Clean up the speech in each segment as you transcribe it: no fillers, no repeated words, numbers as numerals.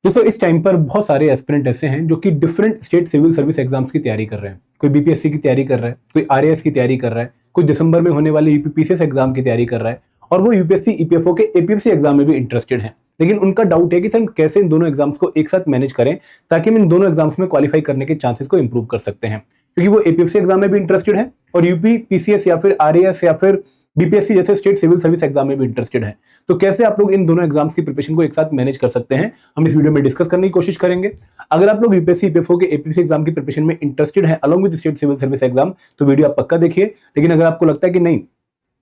दोस्तों इस टाइम पर बहुत सारे एस्पिरेंट ऐसे हैं जो कि different state civil service exams की तैयारी कर रहे हैं। कोई बीपीएससी की तैयारी कर रहा है, कोई आरएएस की तैयारी कर रहा है, कोई दिसंबर में होने वाले यूपीपीसीएस एग्जाम की तैयारी कर रहा है और वो यूपीएससी ईपीएफओ के एपीएफसी एग्जाम में भी इंटरेस्टेड है। लेकिन उनका डाउट है कि सर हम कैसे इन दोनों एग्जाम्स को एक साथ मैनेज करें ताकि हम इन दोनों एग्जाम्स में क्वालिफाई करने के चांसेस को इंप्रूव कर सकते हैं, क्योंकि वो एपीएफसी एग्जाम में भी इंटरेस्टेड है और यूपी पीसीएस या फिर आरएएस या फिर बीपीएससी जैसे स्टेट सिविल सर्विस एग्जाम में भी इंटरेस्टेड है। तो कैसे आप लोग इन दोनों एग्जाम्स की प्रिपरेशन को एक साथ मैनेज कर सकते हैं, हम इस वीडियो में डिस्कस करने की कोशिश करेंगे। अगर आप लोग यूपीएससी ईपीएफओ के एपीएससी एग्जाम की प्रिपरेशन में इंटरेस्टेड हैं along with state civil service exam, तो वीडियो आप पक्का देखिए। लेकिन अगर आपको लगता है कि नहीं,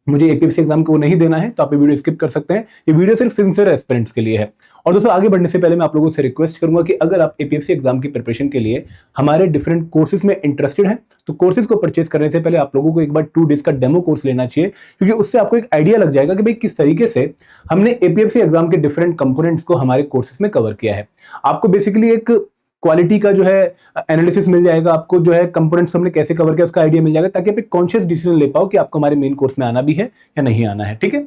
मुझे एपीएफसी एग्जाम को नहीं देना है, तो आप ये वीडियो स्किप कर सकते हैं। ये वीडियो सिर्फ सिंसियर एस्पिरेंट्स के लिए है। और दोस्तों आगे बढ़ने से पहले मैं आप लोगों से रिक्वेस्ट करूंगा कि अगर आप एपीएफसी एग्जाम की प्रिपरेशन के लिए हमारे डिफरेंट कोर्सेज में इंटरेस्टेड हैं, तो कोर्सेज को परचेज करने से पहले आप लोगों को एक बार 2 डेज का डेमो कोर्स लेना चाहिए, क्योंकि उससे आपको एक आइडिया लग जाएगा कि भाई किस तरीके से हमने एपीएफसी एग्जाम के डिफरेंट कंपोनेंट्स को हमारे कोर्सेज में कवर किया है। आपको बेसिकली एक क्वालिटी का जो है एनालिसिस मिल जाएगा, आपको जो है कंपोनेंट्स हमने कैसे कवर किया उसका आइडिया मिल जाएगा, ताकि आप एक कॉन्शियस डिसीजन ले पाओ कि आपको हमारे मेन कोर्स में आना भी है या नहीं आना है। ठीक है,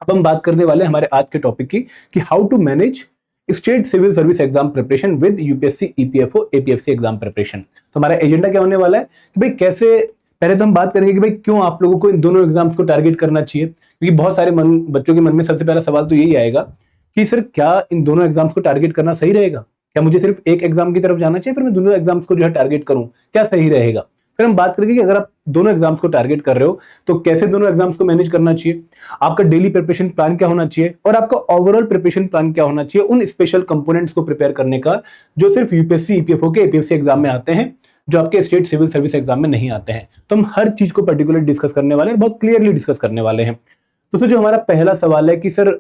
अब हम बात करने वाले हैं हमारे आज के टॉपिक की कि how to manage state civil service exam preparation with UPSC EPFO APFC exam preparation. तो हमारा एजेंडा क्या होने वाला है कि भाई कैसे, पहले तो हम बात करेंगे कि भाई क्यों आप लोगों को इन दोनों एग्जाम्स को टारगेट करना चाहिए, क्योंकि बहुत सारे बच्चों के मन में सबसे पहला सवाल तो यही आएगा कि सर क्या इन दोनों एग्जाम्स को टारगेट करना सही रहेगा, क्या मुझे सिर्फ एक एग्जाम की तरफ जाना चाहिए, फिर मैं दोनों एग्जाम्स को जो है टारगेट करूं, क्या सही रहेगा। फिर हम बात करेंगे कि अगर आप दोनों एग्जाम्स को टारगेट कर रहे हो तो कैसे दोनों एग्जाम्स को मैनेज करना चाहिए, आपका डेली प्रिपरेशन प्लान क्या होना चाहिए और आपका ओवरऑल प्रिपरेशन प्लान क्या होना चाहिए उन स्पेशल कंपोनेंट्स को प्रिपेयर करने का जो सिर्फ यूपीएससी ईपीएफओ के एपीएफसी एग्जाम में आते हैं, जो आपके स्टेट सिविल सर्विस एग्जाम में नहीं आते हैं। तो हम हर चीज को पर्टिकुलर डिस्कस करने वाले हैं, बहुत क्लियरली डिस्कस करने वाले हैं। तो जो हमारा पहला सवाल है कि सर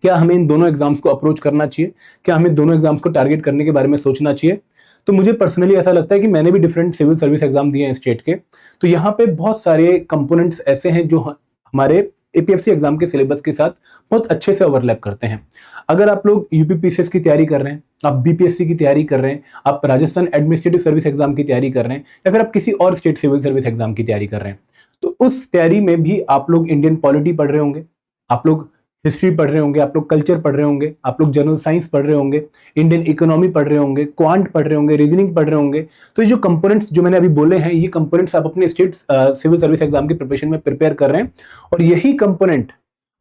क्या हमें इन दोनों एग्जाम्स को अप्रोच करना चाहिए, क्या हमें दोनों एग्जाम्स को टारगेट करने के बारे में सोचना चाहिए। तो मुझे पर्सनली ऐसा लगता है कि मैंने भी डिफरेंट सिविल सर्विस एग्जाम दिए हैं स्टेट के, तो यहाँ पे बहुत सारे कंपोनेंट्स ऐसे हैं जो हमारे एपीएफसी एग्जाम के सिलेबस के साथ बहुत अच्छे से ओवरलैप करते हैं। अगर आप लोग यूपीपीसीएस की तैयारी कर रहे हैं, आप बीपीएससी की तैयारी कर रहे हैं, आप राजस्थान एडमिनिस्ट्रेटिव सर्विस एग्जाम की तैयारी कर रहे हैं या फिर आप किसी और स्टेट सिविल सर्विस एग्जाम की तैयारी कर रहे हैं, तो उस तैयारी में भी आप लोग इंडियन पॉलिटी पढ़ रहे होंगे, आप लोग हिस्ट्री पढ़ रहे होंगे, आप लोग कल्चर पढ़ रहे होंगे, आप लोग जनरल साइंस पढ़ रहे होंगे, इंडियन इकोनॉमी पढ़ रहे होंगे, क्वांट पढ़ रहे होंगे, रीजनिंग पढ़ रहे होंगे। तो ये जो कंपोनेंट्स जो मैंने अभी बोले हैं, ये कंपोनेंट्स आप अपने स्टेट सिविल सर्विस एग्जाम की प्रिपरेशन में प्रिपेयर कर रहे हैं और यही कंपोनेंट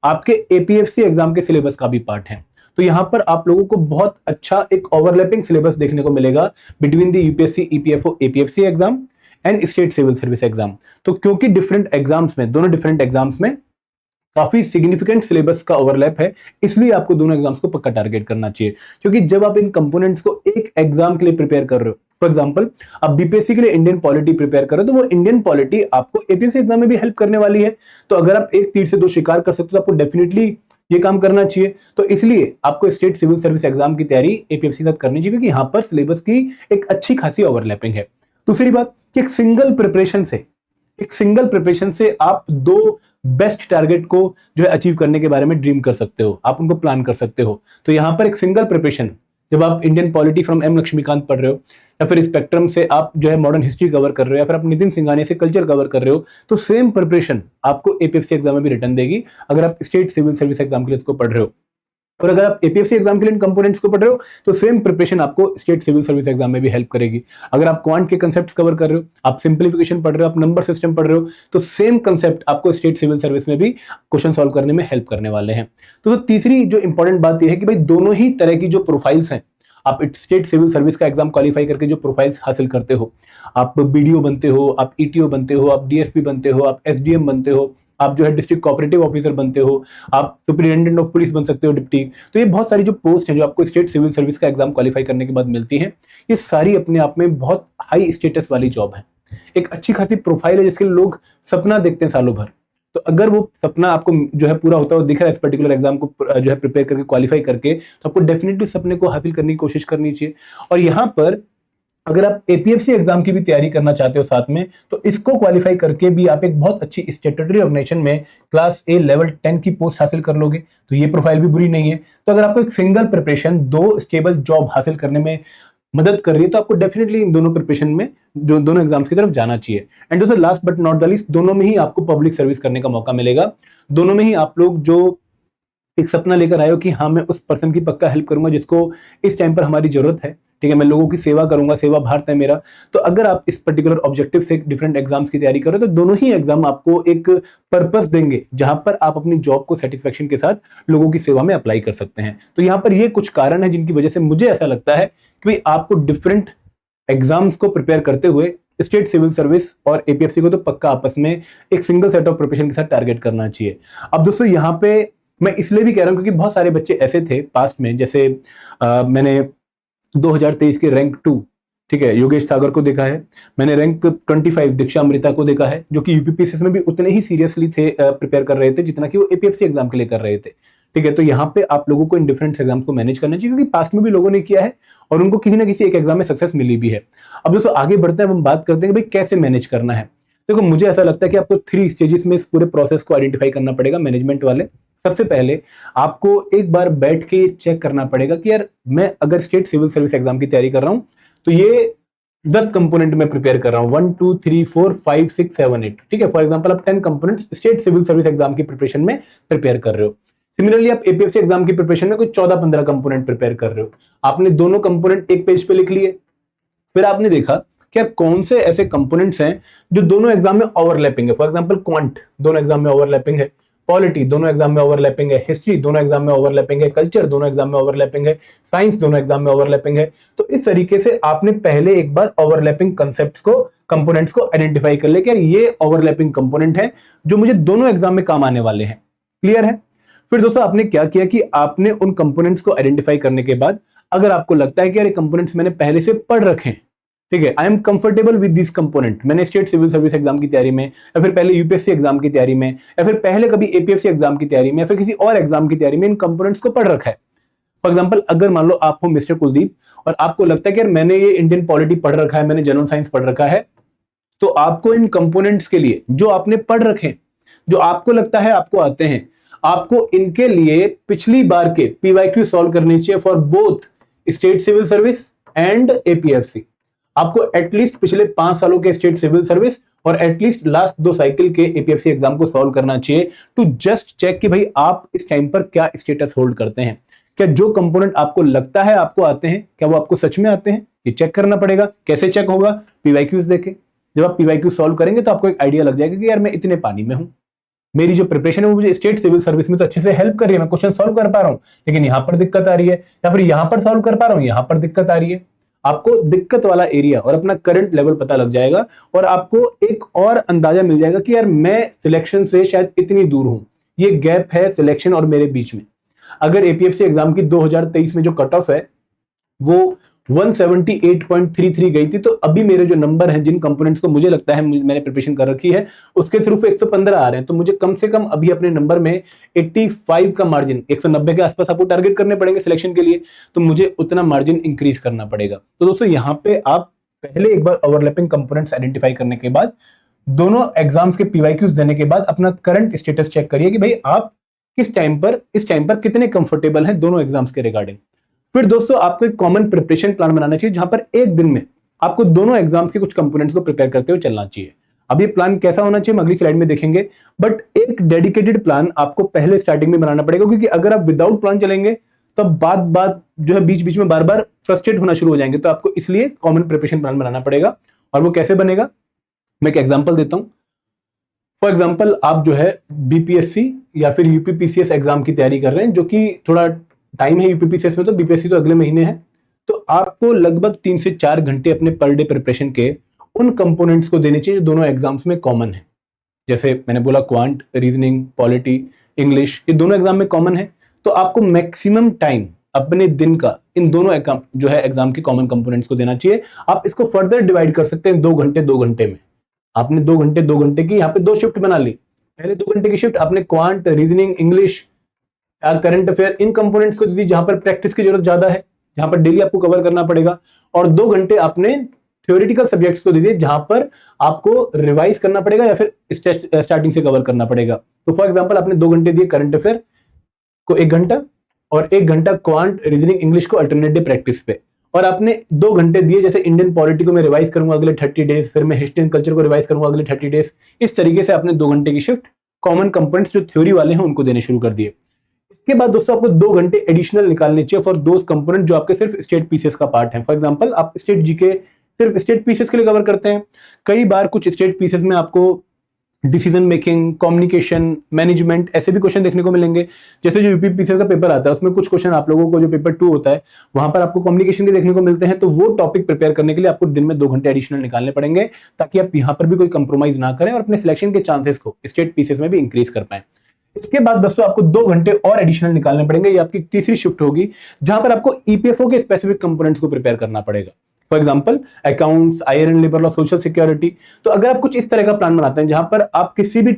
आपके एपीएफसी एग्जाम के सिलेबस का भी पार्ट है। तो यहां पर आप लोगों को बहुत अच्छा एक ओवरलैपिंग सिलेबस देखने को मिलेगा between the UPSC EPFO APFC exam and state civil service exam. तो क्योंकि डिफरेंट एग्जाम्स में, दोनों डिफरेंट एग्जाम्स में काफी सिग्निफिकेंट सिलेबस का ओवरलैप है, इसलिए आपको दोनों एग्जाम्स को पक्का टारगेट करना चाहिए। क्योंकि जब आप इन कंपोनेंट्स को एक एग्जाम के लिए प्रिपेयर कर रहे हो, फॉर एग्जांपल आप बीपीएससी के लिए इंडियन पॉलिटी प्रिपेयर कर रहे हो, तो वो इंडियन पॉलिटी आपको एपीएससी एग्जाम में भी हेल्प करने वाली है। तो अगर आप एक तीर से दो शिकार कर सकते हो तो आपको डेफिनेटली ये काम करना चाहिए। तो इसलिए आपको स्टेट सिविल सर्विस एग्जाम की तैयारी एपीएफसी के साथ करनी चाहिए, क्योंकि यहाँ पर सिलेबस की एक अच्छी खासी ओवरलैपिंग है। दूसरी बात कि एक सिंगल प्रिपरेशन से आप दो बेस्ट टारगेट को जो है अचीव करने के बारे में ड्रीम कर सकते हो, आप उनको प्लान कर सकते हो। तो यहां पर एक सिंगल प्रिपरेशन, जब आप Indian polity from M Laxmikanth पढ़ रहे हो या फिर स्पेक्ट्रम से आप जो है मॉडर्न हिस्ट्री कवर कर रहे हो या फिर आप नितिन सिंघानिया से कल्चर कवर कर रहे हो, तो सेम प्रिपरेशन आपको एपीएफसी एग्जाम में भी रिटर्न देगी अगर आप स्टेट सिविल सर्विस एग्जाम के लिए इसको पढ़ रहे हो। और अगर आप एपीएफसी एग्जाम के लिए इन कंपोनेंट्स को पढ़ रहे हो तो सेम प्रिपरेशन आपको स्टेट सिविल सर्विस एग्जाम में भी हेल्प करेगी। अगर आप क्वांट के कंसेप्ट्स कवर कर रहे हो, आप सिंप्लीफिकेशन पढ़ रहे हो, आप नंबर सिस्टम पढ़ रहे हो, तो सेम कंसेप्ट आपको स्टेट सिविल सर्विस में भी क्वेश्चन सॉल्व करने में हेल्प करने वाले हैं। तो तीसरी जो इंपॉर्टेंट बात यह है कि भाई दोनों ही तरह की जो प्रोफाइल्स हैं, आप स्टेट सिविल सर्विस का एग्जाम क्वालिफाई करके जो प्रोफाइल्स हासिल करते हो, आप बीडीओ बनते हो, आप ईटीओ बनते हो, आप डीएसपी बनते हो, आप एसडीएम बनते हो, आप जो है डिस्ट्रिक्ट कोऑपरेटिव ऑफिसर बनते हो, आप सुपरिटेंडेंट ऑफ पुलिस बन सकते हो, डिप्टी। तो ये बहुत सारी जो पोस्ट हैं जो आपको स्टेट सिविल सर्विस का एग्जाम क्वालिफाई करने के बाद मिलती हैं, ये सारी अपने आप में बहुत हाई स्टेटस वाली जॉब है, एक अच्छी खासी प्रोफाइल है जिसके लोग सपना देखते हैं सालों भर। तो अगर वो सपना आपको जो है पूरा होता हुआ दिख रहा है इस पर्टिकुलर एग्जाम को जो है प्रिपेयर करके क्वालिफाई करके, तो आपको डेफिनेटली सपने को हासिल करने की कोशिश करनी चाहिए। और यहाँ पर अगर आप एपीएफसी एग्जाम की भी तैयारी करना चाहते हो साथ में, तो इसको क्वालिफाई करके भी आप एक बहुत अच्छी स्टैट्यूटरी ऑर्गेनाइजेशन में क्लास ए लेवल 10 की पोस्ट हासिल कर लोगे, तो ये प्रोफाइल भी बुरी नहीं है। तो अगर आपको एक सिंगल प्रिपरेशन दो स्टेबल जॉब हासिल करने में मदद कर रही है, तो आपको डेफिनेटली इन दोनों प्रिपरेशन में जो दोनों एग्जाम्स की तरफ जाना चाहिए। एंड दोस्तों last but not the least, दोनों में ही आपको पब्लिक सर्विस करने का मौका मिलेगा, दोनों में ही आप लोग जो एक सपना लेकर आए हो कि हाँ मैं उस पर्सन की पक्का हेल्प करूंगा जिसको इस टाइम पर हमारी जरूरत है, ठीक है, मैं लोगों की सेवा करूंगा, सेवा भारत है मेरा। तो अगर आप इस पर्टिकुलर ऑब्जेक्टिव से डिफरेंट एग्जाम्स की तैयारी करो तो दोनों ही एग्जाम आपको एक पर्पस देंगे जहां पर आप अपनी जॉब को सेटिस्फेक्शन के साथ लोगों की सेवा में अप्लाई कर सकते हैं। तो यहाँ पर ये कुछ कारण है जिनकी वजह से मुझे ऐसा लगता है कि भाई आपको डिफरेंट एग्जाम्स को प्रिपेयर करते हुए स्टेट सिविल सर्विस और एपीएफसी को तो पक्का आपस में एक सिंगल सेट ऑफ प्रिपरेशन के साथ टारगेट करना चाहिए। अब दोस्तों यहाँ पे मैं इसलिए भी कह रहा हूं क्योंकि बहुत सारे बच्चे ऐसे थे पास्ट में, जैसे मैंने 2023 के रैंक 2, ठीक है, योगेश सागर को देखा है, मैंने रैंक 25 दीक्षा अमृता को देखा है, जो कि यूपीपीसीएस में भी उतने ही सीरियसली थे, प्रिपेयर कर रहे थे जितना कि वो एपीएफसी एग्जाम के लिए कर रहे थे, ठीक है। तो यहाँ पे आप लोगों को इन डिफरेंट एग्जाम को मैनेज करना चाहिए क्योंकि पास्ट में भी लोगों ने किया है और उनको किसी ना किसी एक एग्जाम में सक्सेस मिली भी है। अब दोस्तों आगे बढ़ते हैं, हम बात करते हैं कि भाई कैसे मैनेज करना है। देखो मुझे ऐसा लगता है कि आपको 3 स्टेजेस में इस पूरे प्रोसेस को आइडेंटिफाई करना पड़ेगा, मैनेजमेंट वाले। सबसे पहले आपको एक बार बैठ के चेक करना पड़ेगा कि यार मैं अगर स्टेट सिविल सर्विस एग्जाम की तैयारी कर रहा हूं तो ये 10 कंपोनेंट में प्रिपेयर कर रहा हूं, 1 2 3 4 5 6 7 8, ठीक है। फॉर एग्जांपल आप 10 component state civil service exam की प्रिपरेशन में प्रिपेयर कर रहे हो। सिमिलरली आप एपीएफसी एग्जाम की प्रिपरेशन में कोई 14-15 कंपोनेंट प्रिपेयर कर रहे हो। आपने दोनों कंपोनेंट एक पेज पे लिख लिए, फिर आपने देखा कि यार कौन से ऐसे कंपोनेंट्स हैं जो दोनों एग्जाम में ओवरलैपिंग है। फॉर एग्जांपल क्वांट दोनों एग्जाम में ओवरलैपिंग है, पॉलिटी दोनों एग्जाम में ओवरलैपिंग है, हिस्ट्री दोनों एग्जाम में ओवरलैपिंग है, कल्चर दोनों एग्जाम में ओवरलैपिंग है, साइंस दोनों एग्जाम में ओवरलैपिंग है। तो इस तरीके से आपने पहले एक बार ओवरलैपिंग कंसेप्ट्स को, कंपोनेंट्स को आइडेंटिफाई कर ले कि ये ओवरलैपिंग कंपोनेंट है जो मुझे दोनों एग्जाम में काम आने वाले हैं। क्लियर है? फिर दोस्तों आपने क्या किया कि आपने उन कंपोनेंट्स को आइडेंटिफाई करने के बाद अगर आपको लगता है कि यार ये कंपोनेंट्स मैंने पहले से पढ़ रखे हैं, ठीक है, I am comfortable with this component, मैंने स्टेट सिविल सर्विस एग्जाम की तैयारी में या फिर पहले यूपीएससी एग्जाम की तैयारी में या फिर पहले कभी एपीएफसी एग्जाम की तैयारी में या फिर किसी और एग्जाम की तैयारी में इन कंपोनेंट्स को पढ़ रखा है। फॉर एग्जांपल अगर मान लो आप हो मिस्टर कुलदीप और आपको लगता है कि यार मैंने ये इंडियन पॉलिटी पढ़ रखा है, मैंने जनरल साइंस पढ़ रखा है, तो आपको इन कंपोनेंट्स के लिए जो आपने पढ़ रखे हैं, जो आपको लगता है आपको आते हैं, आपको इनके लिए पिछली बार के पीवाईक्यू सॉल्व करने चाहिए for both state civil service and APFC. आपको एटलीस्ट पिछले 5 सालों के स्टेट सिविल सर्विस और एटलीस्ट लास्ट 2 साइकिल के एपीएफसी एग्जाम को सॉल्व करना चाहिए टू जस्ट चेक कि भाई आप इस टाइम पर क्या स्टेटस होल्ड करते हैं। क्या जो कंपोनेंट आपको लगता है आपको आते हैं, क्या वो आपको सच में आते हैं? ये चेक करना पड़ेगा। कैसे चेक होगा? पीवाईक्यूज देखे। जब आप पीवाईक्यू सॉल्व करेंगे तो आपको एक आइडिया लग जाएगा कि यार मैं इतने पानी में हूं, मेरी जो प्रिपरेशन है वो मुझे स्टेट सिविल सर्विस में तो अच्छे से हेल्प कर रही है, मैं क्वेश्चन सॉल्व कर पा रहा हूं, लेकिन यहां पर दिक्कत आ रही है, या फिर यहां पर सॉल्व कर पा रहा हूं, यहां पर दिक्कत आ रही है। आपको दिक्कत वाला एरिया और अपना करंट लेवल पता लग जाएगा और आपको एक और अंदाजा मिल जाएगा कि यार मैं सिलेक्शन से शायद इतनी दूर हूं, ये गैप है सिलेक्शन और मेरे बीच में। अगर एपीएफसी एग्जाम की 2023 में जो कट ऑफ है वो 178.33 गई थी, तो अभी मेरे जो नंबर हैं जिन कंपोनेंट्स को मुझे लगता है मैंने प्रिपरेशन कर रखी है उसके थ्रू पे 115 आ रहे हैं, तो मुझे कम से कम अभी अपने नंबर में 85 का मार्जिन, 190 के आसपास आपको टारगेट करने पड़ेंगे सिलेक्शन के लिए, तो मुझे उतना मार्जिन इंक्रीज करना पड़ेगा। तो दोस्तों यहाँ पे आप पहले एक बार ओवरलैपिंग कंपोनेंट्स आइडेंटिफाई करने के बाद, दोनों एग्जाम्स के पीवाईक्यूज देने के बाद अपना करंट स्टेटस चेक करिए कि भाई आप किस टाइम पर, इस टाइम पर कितने कंफर्टेबल हैं दोनों एग्जाम्स के रिगार्डिंग। फिर दोस्तों आपको एक कॉमन प्रिपरेशन प्लान बनाना चाहिए जहां पर एक दिन में आपको दोनों एग्जाम्स के कुछ कंपोनेंट्स को प्रिपेयर करते हुए चलना चाहिए। अब ये प्लान कैसा होना चाहिए हम अगली स्लाइड में देखेंगे, बट एक डेडिकेटेड प्लान आपको पहले स्टार्टिंग में बनाना पड़ेगा, क्योंकि अगर आप विदाउट प्लान चलेंगे तो बात जो है बीच बीच में बार बार फ्रस्ट्रेट होना शुरू हो जाएंगे। तो आपको इसलिए कॉमन प्रिपरेशन प्लान बनाना पड़ेगा। और वो कैसे बनेगा, मैं एक एग्जाम्पल देता हूं। फॉर एग्जाम्पल आप जो है बीपीएससी या फिर यूपीपीसीएस एग्जाम की तैयारी कर रहे हैं, जो कि थोड़ा टाइम है यूपीपीसीएस में, तो बीपीएससी तो अगले महीने है, तो आपको लगभग 3 से 4 घंटे अपने पर डे प्रिपरेशन के उन कंपोनेंट्स को देने चाहिए जो दोनों एग्जाम्स में कॉमन है। जैसे मैंने बोला क्वांट, रीजनिंग, पॉलिटी, इंग्लिश, ये दोनों एग्जाम में कॉमन है, तो आपको मैक्सिमम टाइम अपने दिन का इन दोनों जो है एग्जाम के कॉमन कंपोनेंट्स को देना चाहिए। आप इसको फर्दर डिवाइड कर सकते हैं 2 घंटे 2 घंटे में। आपने 2 घंटे 2 घंटे की यहाँ पे 2 शिफ्ट बना ली। पहले 2 घंटे की शिफ्ट आपने quant, reasoning, English, current affair, इन कंपोनेंट्स को दी जहां पर प्रैक्टिस की जरूरत ज्यादा है, जहां पर डेली आपको कवर करना पड़ेगा, और 2 घंटे आपने थ्योरेटिकल सब्जेक्ट्स को दे दिए जहां पर आपको रिवाइज करना पड़ेगा या फिर स्टार्टिंग से कवर करना पड़ेगा। तो फॉर एग्जांपल आपने 2 घंटे दिए करंट अफेयर को 1 घंटा, और 1 घंटा क्वांट, रीजनिंग, इंग्लिश को अल्टरनेटिव प्रैक्टिस पे, और आपने 2 घंटे दिए जैसे इंडियन पॉलिटी को मैं रिवाइज करूंगा अगले 30 डेज, फिर मैं हिस्ट्री एंड कल्चर को रिवाइज करूंगा अगले 30 डेज। इस तरीके से आपने 2 घंटे की शिफ्ट कॉमन कंपोनेंट्स जो थ्योरी वाले हैं उनको देने शुरू कर दिए। इसके बाद दोस्तों आपको 2 घंटे एडिशनल निकालने चाहिए फॉर दोस कंपोनेंट जो आपके सिर्फ स्टेट पीसीएस का पार्ट है। फॉर एग्जांपल आप स्टेट जीके सिर्फ स्टेट पीसीएस के लिए कवर करते हैं। कई बार कुछ स्टेट पीसीएस में आपको डिसीजन मेकिंग, कम्युनिकेशन, मैनेजमेंट ऐसे भी क्वेश्चन देखने को मिलेंगे। जैसे जो यूपी पीसीएस का पेपर आता है उसमें कुछ क्वेश्चन आप लोगों को जो पेपर 2 होता है वहां पर आपको कम्युनिकेशन के देखने को मिलते हैं। तो वो टॉपिक प्रिपेयर करने के लिए आपको दिन में 2 घंटे एडिशनल निकालने पड़ेंगे ताकि आप यहां पर भी कोई कंप्रोमाइज ना करें और अपने सिलेक्शन के चांसेस को स्टेट पीसीएस में भी इंक्रीज कर पाए। इसके बाद दोस्तों आपको 2 घंटे और एडिशनल निकालने पड़ेंगे। ये आपकी तीसरी शिफ्ट होगी जहां पर आपको ईपीएफओ के स्पेसिफिक कंपोनेंट्स को प्रिपेयर करना पड़ेगा। For example accounts, IR and labour law, social security. तो अगर आप कुछ इस तरह का प्लान बनाते हैं जहां पर आप किसी भी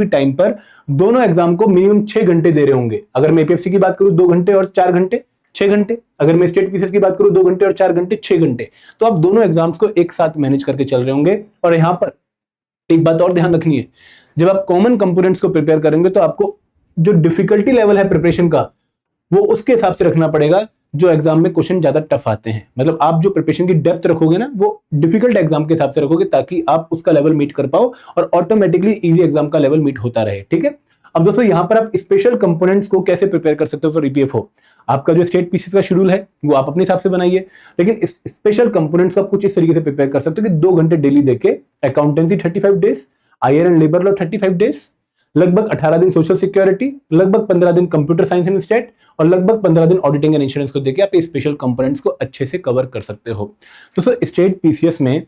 टाइम पर दोनों एग्जाम को मिनिमम 6 घंटे दे रहे होंगे। अगर मैं एपीएफसी की बात करूं 2 घंटे और 4 घंटे 6 घंटे, अगर मैं स्टेट पीसीएस की बात करूं 2 घंटे और 4 घंटे 6 घंटे, तो आप दोनों एग्जाम्स को एक साथ मैनेज करके चल रहे होंगे। और यहां पर एक बात और ध्यान रखनी है, जब आप कॉमन कंपोनेंट्स को प्रिपेयर करेंगे तो आपको जो डिफिकल्टी लेवल है प्रिपरेशन का वो उसके हिसाब से रखना पड़ेगा जो एग्जाम में क्वेश्चन ज्यादा टफ आते हैं। मतलब आप जो प्रिपरेशन की डेप्थ रखोगे ना वो डिफिकल्ट एग्जाम के हिसाब से रखोगे ताकि आप उसका लेवल मीट कर पाओ और ऑटोमेटिकली इजी एग्जाम का लेवल मीट होता रहे। ठीक है। अब दोस्तों यहां पर आप स्पेशल कंपोनेंट्स को कैसे प्रिपेयर कर सकते हो फॉर ईपीएफओ। आपका जो स्टेट पीसीएस का शेड्यूल है वो आप अपने हिसाब से बनाइए, लेकिन इस स्पेशल कंपोनेंट्स को आप कुछ इस तरीके से प्रिपेयर कर सकते हो कि 2 घंटे डेली देके accountancy 35 days, IR and labour law 35 days, लगभग 18 दिन सोशल सिक्योरिटी, लगभग 15 दिन कंप्यूटर साइंस एंड स्टेट और लगभग 15 दिन ऑडिटिंग एंड इंश्योरेंस को देके आप स्पेशल कंपोनेंट्स को अच्छे से कवर कर सकते हो। तो सर स्टेट पीसीएस में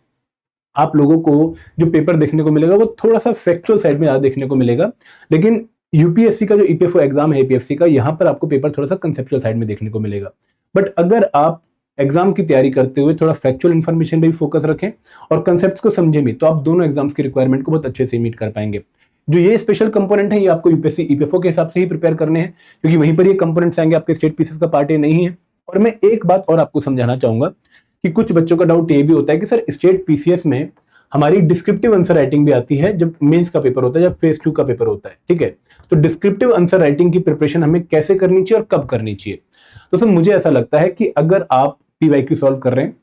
आप लोगों को जो पेपर देखने को मिलेगा वो थोड़ा सा फैक्चुअल साइड में ज्यादा देखने को मिलेगा, लेकिन यूपीएससी का जो ईपीएफओ एग्जाम है एपीएफसी का, यहां पर आपको पेपर थोड़ा सा कंसेप्चुअल साइड में देखने को मिलेगा। बट अगर आप एग्जाम की तैयारी करते हुए थोड़ा फैक्चुअल इन्फॉर्मेशन पे भी फोकस रखें और कंसेप्ट्स को समझें भी, तो आप दोनों एग्जाम्स की रिक्वायरमेंट को बहुत अच्छे से मीट कर पाएंगे। जो ये स्पेशल कंपोनेंट है ये आपको यूपीएससी ईपीएफओ के हिसाब से ही प्रिपेयर करने हैं, क्योंकि वहीं पर ये कंपोनेंट्स आएंगे, आपके स्टेट पीसीएस का पार्ट ये नहीं है। और मैं एक बात और आपको समझाना चाहूंगा कि कुछ बच्चों का डाउट ये भी होता है कि सर स्टेट पीसीएस में हमारी डिस्क्रिप्टिव आंसर राइटिंग भी आती है जब मेंस का पेपर होता है, जब फेज 2 का पेपर होता है। ठीक है। तो डिस्क्रिप्टिव आंसर राइटिंग की प्रिपरेशन हमें कैसे करनी चाहिए और कब करनी चाहिए। तो सर मुझे ऐसा लगता है कि अगर आप पीवाईक्यू सॉल्व कर रहे हैं,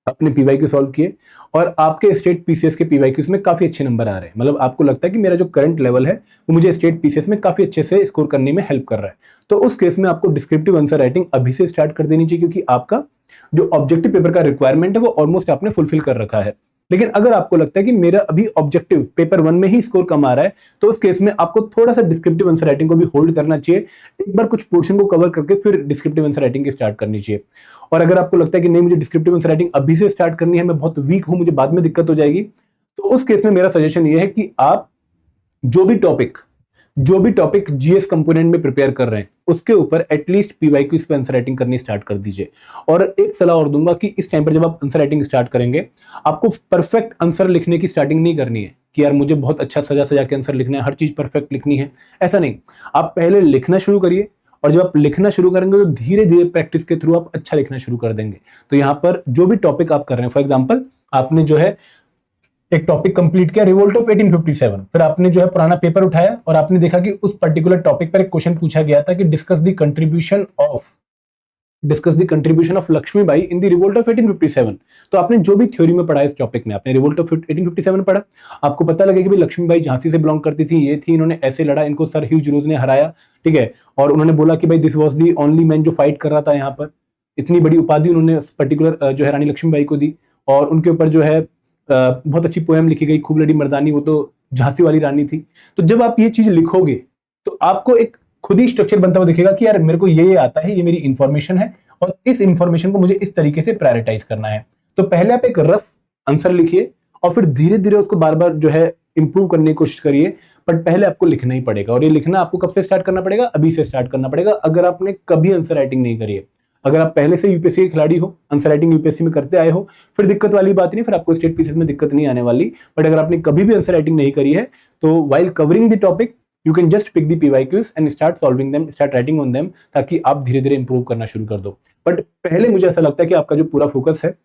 अपने पीवाईक्यू सॉल्व किए और आपके स्टेट पीसीएस के पीवाईक्यूज में काफी अच्छे नंबर आ रहे हैं, मतलब आपको लगता है कि मेरा जो करंट लेवल है वो मुझे स्टेट पीसीएस में काफी अच्छे से स्कोर करने में हेल्प कर रहा है, तो उस केस में आपको डिस्क्रिप्टिव आंसर राइटिंग अभी से स्टार्ट कर देनी चाहिए, क्योंकि आपका जो ऑब्जेक्टिव पेपर का रिक्वायरमेंट है वो ऑलमोस्ट आपने फुलफिल कर रखा है। लेकिन अगर आपको लगता है कि मेरा अभी ऑब्जेक्टिव पेपर 1 में ही स्कोर कम आ रहा है, तो उस केस में आपको थोड़ा सा डिस्क्रिप्टिव आंसर राइटिंग को भी होल्ड करना चाहिए, एक बार कुछ पोर्शन को कवर करके फिर डिस्क्रिप्टिव आंसर राइटिंग की स्टार्ट करनी चाहिए। और अगर आपको लगता है कि नहीं मुझे डिस्क्रिप्टिव आंसर राइटिंग अभी से स्टार्ट करनी है, मैं बहुत वीक हूं, मुझे बाद में दिक्कत हो जाएगी, तो उस केस में मेरा सजेशन ये है कि आप जो भी टॉपिक जीएस कंपोनेंट में प्रिपेयर कर रहे हैं उसके ऊपर एटलीस्ट पीवाईक्यूज पे आंसर राइटिंग करनी स्टार्ट कर दीजिए। और एक सलाह और दूंगा कि इस टाइम पर जब आप आंसर राइटिंग स्टार्ट करेंगे, आपको परफेक्ट आंसर लिखने की स्टार्टिंग नहीं करनी है कि यार मुझे बहुत अच्छा सजा के आंसर लिखना है, हर चीज परफेक्ट लिखनी है, ऐसा नहीं। आप पहले लिखना शुरू करिए और जब आप लिखना शुरू करेंगे तो धीरे धीरे प्रैक्टिस के थ्रू आप अच्छा लिखना शुरू कर देंगे। तो यहाँ पर जो भी टॉपिक आप कर रहे हैं, फॉर एग्जाम्पल आपने जो है एक टॉपिक कंप्लीट किया रिवोल्ट ऑफ 1857, फिर आपने जो है पुराना पेपर उठाया और आपने देखा कि उस पर्टिकुलर टॉपिक पर एक क्वेश्चन पूछा गया था कि discuss the contribution of Lakshmibai in the revolt of 1857। तो आपने जो भी थ्योरी में पढ़ा इस टॉपिक में, आपने रिवोल्ट ऑफ 1857 पढ़ा, आपको पता लगे कि भाई लक्ष्मीबाई झांसी से बिलोंग करती थी, ये थी, इन्होंने ऐसे लड़ा, इनको सर ह्यूज रोज ने हराया। ठीक है। और उन्होंने बोला कि भाई this was the only man जो फाइट कर रहा था यहाँ पर, इतनी बड़ी उपाधि उन्होंने पर्टिकुलर जो है रानी लक्ष्मीबाई को दी। और उनके ऊपर जो है बहुत अच्छी पोएम लिखी गई, खूब लड़ी मर्दानी, वो तो झांसी वाली रानी थी। तो जब आप ये चीज लिखोगे तो आपको एक खुद ही स्ट्रक्चर बनता हुआ दिखेगा कि यार मेरे को ये आता है, ये मेरी इंफॉर्मेशन है और इस इंफॉर्मेशन को मुझे इस तरीके से प्रायोरिटाइज करना है। तो पहले आप एक रफ आंसर लिखिए और फिर धीरे धीरे उसको बार बार जो है इंप्रूव करने की कोशिश करिए, बट पहले आपको लिखना ही पड़ेगा। और ये लिखना आपको कब से स्टार्ट करना पड़ेगा? अभी से स्टार्ट करना पड़ेगा। अगर आपने कभी आंसर राइटिंग नहीं करी है, अगर आप पहले से यूपीएससी के खिलाड़ी हो, आंसर राइटिंग यूपीएससी में करते आए हो, फिर दिक्कत वाली बात नहीं, फिर आपको स्टेट पीसीएस में दिक्कत नहीं आने वाली। बट अगर आपने कभी भी आंसर राइटिंग नहीं करी है तो while covering the topic you can just pick the PYQs and start solving them, start writing on them, ताकि आप धीरे धीरे इंप्रूव करना शुरू कर दो। बट पहले मुझे ऐसा लगता है कि आपका जो पूरा फोकस है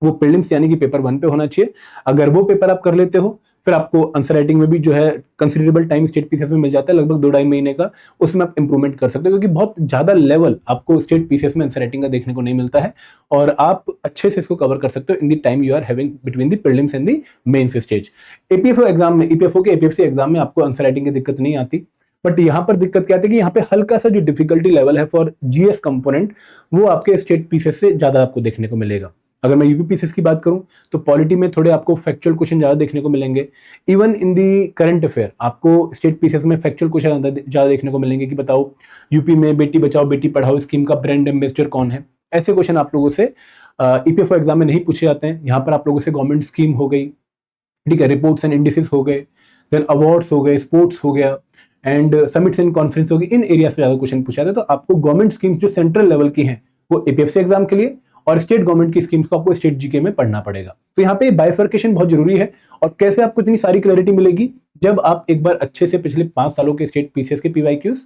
वो प्रीलिम्स यानी कि पेपर 1 पे होना चाहिए। अगर वो पेपर आप कर लेते हो फिर आपको आंसर राइटिंग में भी जो है कंसिडरेबल टाइम स्टेट पीसीएस में मिल जाता है, लगभग 2-2.5 महीने का, उसमें आप इंप्रूवमेंट कर सकते हो, क्योंकि बहुत ज्यादा लेवल आपको स्टेट पीसीएस में आंसर राइटिंग का देखने को नहीं मिलता है और आप अच्छे से इसको कवर कर सकते हो in the time you are having between the prelims and the mains stage. APFO exam में, ईपीएफओ के एपीएफसी एग्जाम में आपको आंसर राइटिंग की दिक्कत नहीं आती, बट यहाँ पर दिक्कत क्या आती है कि यहाँ पे हल्का सा जो डिफिकल्टी लेवल है फॉर जीएस कंपोनेंट वो आपके स्टेट पीसीएस से ज्यादा आपको देखने को मिलेगा। अगर मैं यूपीपीसीएस की बात करूं तो पॉलिटी में थोड़े आपको फैक्चुअल क्वेश्चन ज्यादा देखने को मिलेंगे। Even in the current affair आपको स्टेट पीसीएस में फैक्चुअल क्वेश्चन ज्यादा देखने को मिलेंगे कि बताओ यूपी में बेटी बचाओ बेटी पढ़ाओ स्कीम का ब्रांड एम्बेसडर कौन है। ऐसे क्वेश्चन आप लोगों से ईपीएफओ एग्जाम में नहीं पूछे जाते हैं। यहाँ पर आप लोगों से गवर्नमेंट स्कीम हो गई, ठीक है, रिपोर्ट्स एंड इंडिसेस हो गए, देन अवार्ड्स हो गए, स्पोर्ट्स हो गया, एंड समिट्स एंड कॉन्फ्रेंस हो गई। इन एरियाज पे ज्यादा क्वेश्चन पूछा जाता है। तो आपको गवर्नमेंट स्कीम्स जो सेंट्रल लेवल की हैं वो एपीएफसी एग्जाम के लिए, और स्टेट गवर्नमेंट की स्कीम्स को आपको स्टेट जीके में पढ़ना पड़ेगा। तो यहाँ पे बाइफर्केशन बहुत जरूरी है। और कैसे आपको इतनी सारी क्लैरिटी मिलेगी, जब आप एक बार अच्छे से पिछले 5 सालों के स्टेट पीसीएस के पीवाईक्यूज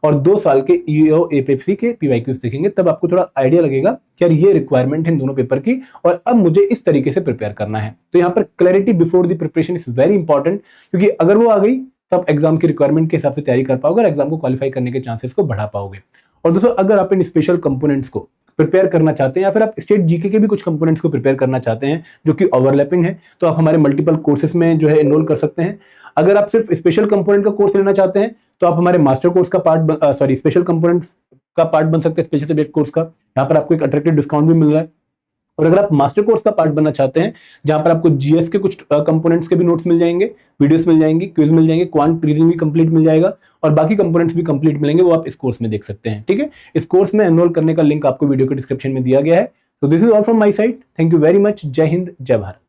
और 2 साल के ईओ एपीएफसी के पीवाईक्यूज देखेंगे, तब आपको थोड़ा आइडिया लगेगा कि यार ये रिक्वायरमेंट है इन दोनों पेपर की और अब मुझे इस तरीके से प्रिपेयर करना है। तो यहाँ पर clarity before the preparation is very important, क्योंकि अगर वो आ गई तब एग्जाम की रिक्वायरमेंट के हिसाब से तैयारी कर पाओगे और एग्जाम को क्वालिफाई करने के चांसेस को बढ़ा पाओगे। और दोस्तों, अगर आप इन स्पेशल कंपोनेंट्स को प्रिपेयर करना चाहते हैं या फिर आप स्टेट जीके के भी कुछ कंपोनेंट्स को प्रिपेयर करना चाहते हैं जो कि ओवरलैपिंग है, तो आप हमारे मल्टीपल कोर्सेज में जो है एनरोल कर सकते हैं। अगर आप सिर्फ स्पेशल कंपोनेंट का कोर्स लेना चाहते हैं तो आप हमारे मास्टर कोर्स का पार्ट स्पेशल कंपोनेंट्स का पार्ट बन सकते हैं, स्पेशल सब्जेक्ट कोर्स का। यहाँ पर आपको एक अट्रैक्टिव डिस्काउंट भी मिल रहा है। और अगर आप मास्टर कोर्स का पार्ट बनना चाहते हैं जहां पर आपको जीएस के कुछ कंपोनेंट्स के भी नोट्स मिल जाएंगे, वीडियोस मिल जाएंगी, क्विज मिल जाएंगे, क्वांट रीजनिंग भी कंप्लीट मिल जाएगा और बाकी कंपोनेंट्स भी कंप्लीट मिलेंगे, वो आप इस कोर्स में देख सकते हैं। ठीक है, इस कोर्स में एनरोल करने का लिंक आपको वीडियो के डिस्क्रिप्शन में दिया गया है। तो this is all from my side. Thank you very much. जय हिंद, जय भारत।